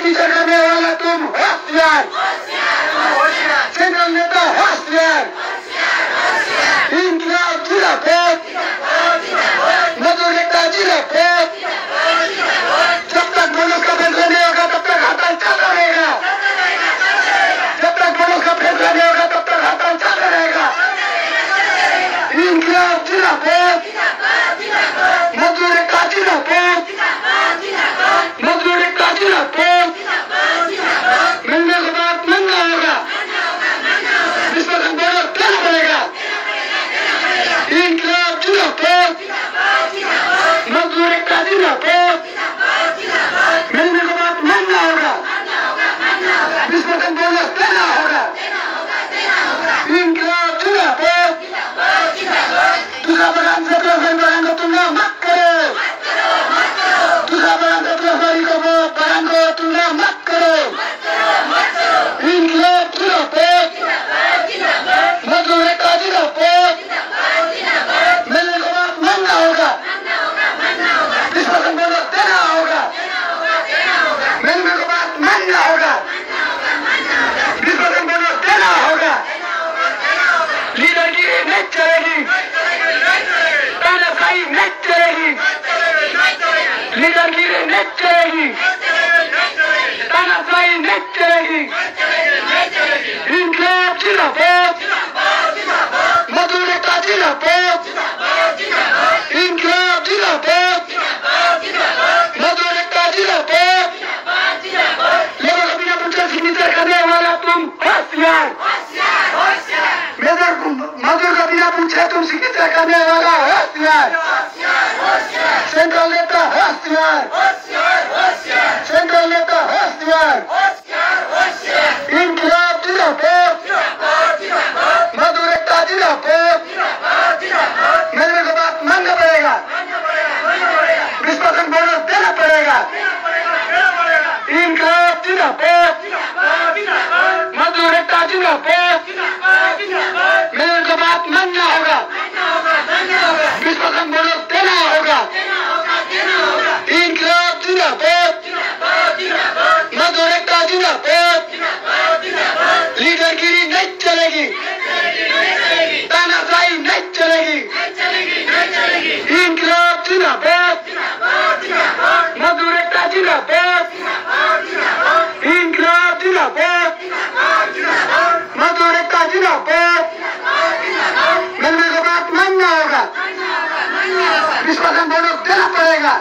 Teacher करने वाला तुम होशियार, सेंट्रल नेता होशियार, इंकलाब जिंदाबाद, मजदूर नेता जिंदाबाद। जब तक मनोज का फैसला नहीं होगा तब तक हड़ताल चलता रहेगा, जब तक मनोज का फैसला नहीं होगा तब तक हड़ताल चलता रहेगा। इंकलाब जिंदाबाद, मजदूर नेता जिंदाबाद, मजदूर नेता जिंदाबाद। मिलने के बाद मानना होगा, विश्वसनीय बोनस देना पड़ेगा। इंकलाब जिंदाबाद, मजदूर नेता जिंदाबाद। मिलने के बाद मानना होगा, विश्वसनीय बोनस देना होगा। इंकलाब जिंदाबाद। दूसरा बगान से बगान को तुलना मत करो, दूसरा बगान से बगान को तुलना मत करो। इंकलाब जिंदाबाद, मजदूर नेता जिंदाबाद। मिलने के बाद मानना होगा, विश्वसनीय बोनस देना होगा। मिलने के बाद मानना होगा, विश्वसनीय बोनस देना होगा। लीडरगिरी नहीं चलेगी, तानाशाही नहीं चलेगी, लीडरगिरी नहीं चलेगी, तानाशाही नहीं चलेगी। इंकलाब जिंदाबाद, मजदूर नेता जिंदाबाद। इंकलाब जिंदाबाद, मजदूर नेता जिंदाबाद। लोगों को बिना पूछे सिग्नेचर करने वाला तुम होशियार, मजदूर का बिना पूछे तुम सिग्नेचर करने वाला होशियार। सेंट्रल नेता होशियार, सेंट्रल नेता होशियार। इंकलाब जिंदाबाद, मजदूर नेता जिंदाबाद। मिलने के बाद मानना पड़ेगा, विश्वसनीय बोनस देना पड़ेगा। इंकलाब जिंदाबाद, मजदूर नेता जिंदाबाद। मिलने के बाद मानना होगा, विश्वसनीय बोनस देना होगा। इंकलाब जिंदाबाद, मजदूर नेता जिंदाबाद। लीडरगिरी नहीं चलेगी, तानाशाही नहीं चलेगी। इंकलाब जिंदाबाद, मजदूर नेता जिंदाबाद। इंकलाब जिंदाबाद, मजदूर नेता जिंदाबाद। मिलने के बाद मानना होगा, विश्वसनीय बोनस देना पड़ेगा।